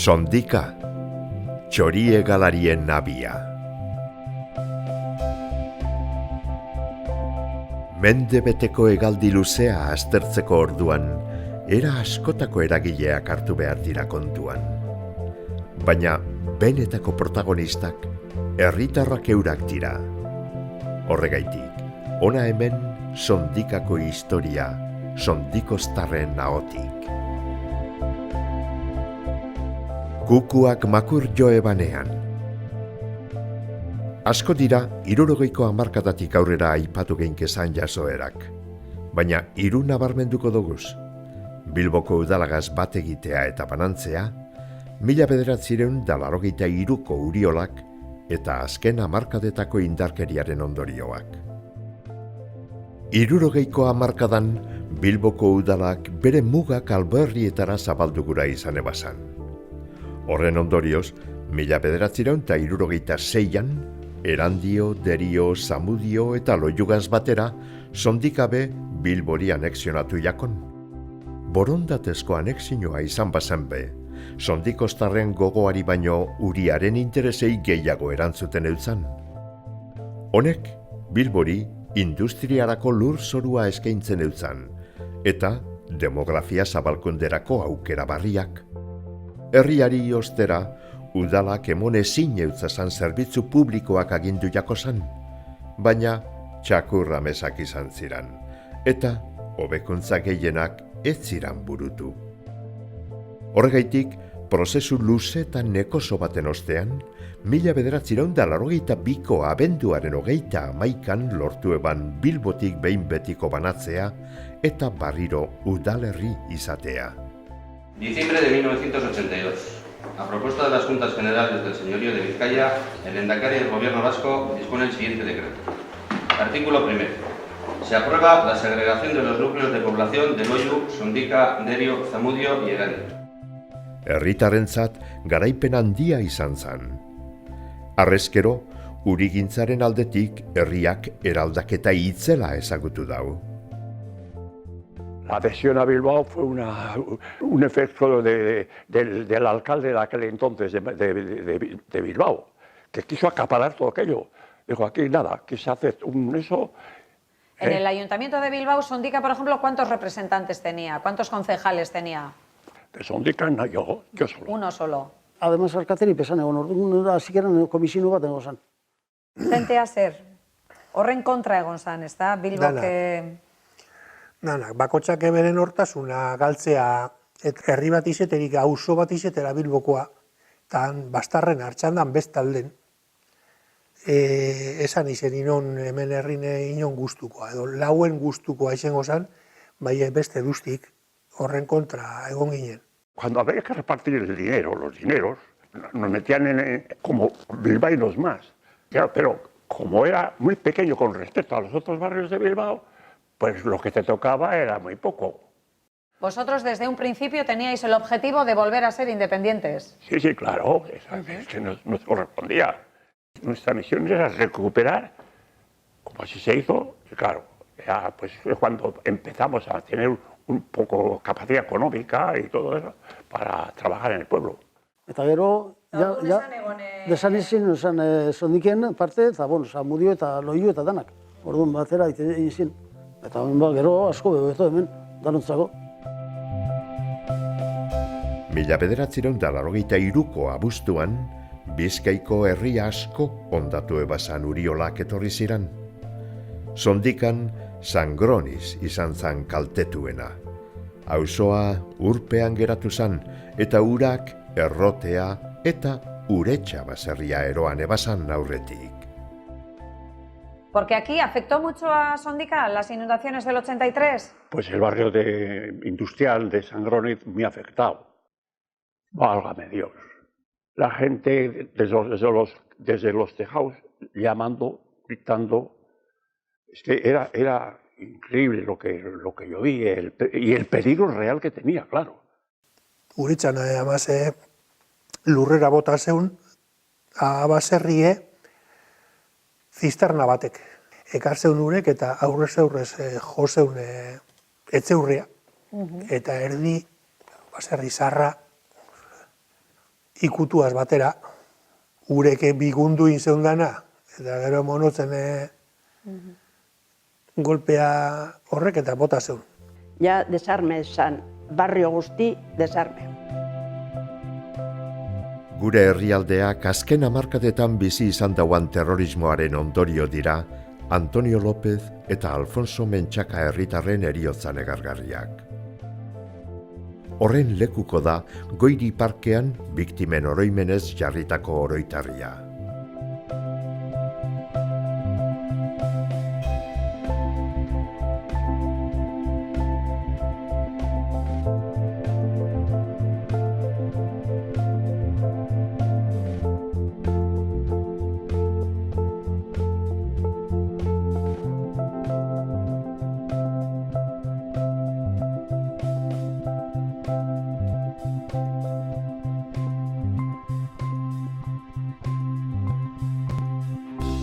Sondika, txoriegalarien nabia. Mende beteko hegaldi luzea aztertzeko orduan, era askotako eragileak hartu behar dira kontuan. Baina benetako protagonistak herritarrak eurak dira. Horregaitik, hona hemen Sondikako historia, Sondikoztarren ahotik. Kukuak makur jo ebanean. Asko dira, 60ko hamarkadatik aurrera aipatu geinkezan jasoerak. Baina hiru nabarmenduko doguz. Bilboko udalagaz bat egitea eta banantzea, 1983ko uriolak eta azken hamarkadetako indarkeriaren ondorioak. 60ko hamarkadan, Bilboko udalak bere mugak alberrietara zabaldugura izan ebazan. Horren ondorioz, 1976an, Erandio, Derio, Zamudio eta Loiugaz batera, Sondikabe Bilbori anexionatu jakon. Borondatezko anexioa izan bazan be, Sondikoztarren gogoari baino Uriaren interesei gehiago erantzuten eutzan. Honek, Bilbori industriarako lur zorua eskaintzen eutzan, eta demografia zabalkunderako aukera barriak. Herriari ostera, udalak emon ezin eutzazan zerbitzu publikoak agindu jakozan, baina txakurra mesak izan ziran, eta hobekuntza gehienak ez ziran burutu. Horregaitik, prozesu luze eta nekoso baten ostean, 1982ko abenduaren 31an lortu eban Bilbotik behin betiko banatzea eta barriro udalerri izatea. Diciembre de 1982. A propuesta de las Juntas Generales del Señorío de Vizcaya, el Lehendakari del Gobierno vasco dispone el siguiente decreto. Artículo 1. Se aprueba la segregación de los núcleos de población de Loiu, Sondika, Derio, Zamudio y Erandio. Herritarrentzat garaipen handia izan zen. Harrezkero, urigintzaren aldetik herriak eraldaketa itzela ezagutu dau. La adhesión a Bilbao fue un efecto del alcalde de aquel entonces de Bilbao, que quiso acaparar todo aquello. Dijo, aquí nada, aquí se hace eso. En el Ayuntamiento de Bilbao, Sondika, por ejemplo, ¿cuántos representantes tenía? ¿Cuántos concejales tenía? De Sondika, no, yo solo. Uno solo. Además, alkaterik pesan egon, orduan hasi garen komisinu bat egon zan. Zentea zer, horren kontra egon zan, ez da? Bilboke... Danak, bakotxak eberen hortasuna galtzea herri bat izeterik, auzo bat izetera Bilbokoa, tan bastarren hartxandan bestalden, esan izen inon hemen herrine inon guztukoa, edo lauen guztukoa izango zan, bai beste duztik horren kontra egon ginen. Cuando había que repartir el dinero, los dineros, nos metían como bilbaínos más. Claro, pero como era muy pequeño con respecto a los otros barrios de Bilbao, pues lo que te tocaba era muy poco. Vosotros desde un principio teníais el objetivo de volver a ser independientes. Sí, claro, es que nos correspondía. Nuestra misión era recuperar, como así se hizo, y claro, ya pues cuando empezamos a tener un poco capacidad económica y todo eso para trabajar en el pueblo. Eta gero, desan izin, Sondiken parte, eta Zamudio eta Loiu eta danak. Orduan batera izin. Eta gero asko bebeto hemen, danontzako. 1983ko abuztuan, Bizkaiko herri asko ondatu ebazan Uriolak etorri ziran. Sondikan Sangroniz izan zan kaltetuena. Auzoa urpean geratu zan, eta urak errotea eta uretxa baserria eroan ebazan aurretik. Porque aquí afectó mucho a Sondika las inundaciones del 83. Pues el barrio industrial de Sangroniz muy afectado. Válgame Dios. La gente desde los tejados llamando, gritando. Es que era increíble lo que yo vi y el peligro real que tenía, claro. Uretzan, además, lurrera bota zeun, abaserrie, zisterna batek. Ekarzeun urek eta aurrez aurrez jozeun etzeurria. Eta erdi, baserri zarra, ikutuaz batera, ureke bigundu inzeundana, eta gero monotzen golpea horrek eta bota zeun. Ja desarme esan, barrio guzti desarme. Gure herrialdeak azken hamarkadetan bizi izan dauan terrorismoaren ondorio dira Antonio López eta Alfonso Mentxaka herritarren heriotza negargarriak. Horren lekuko da Goiri parkean biktimen oroimenez jarritako oroitarria.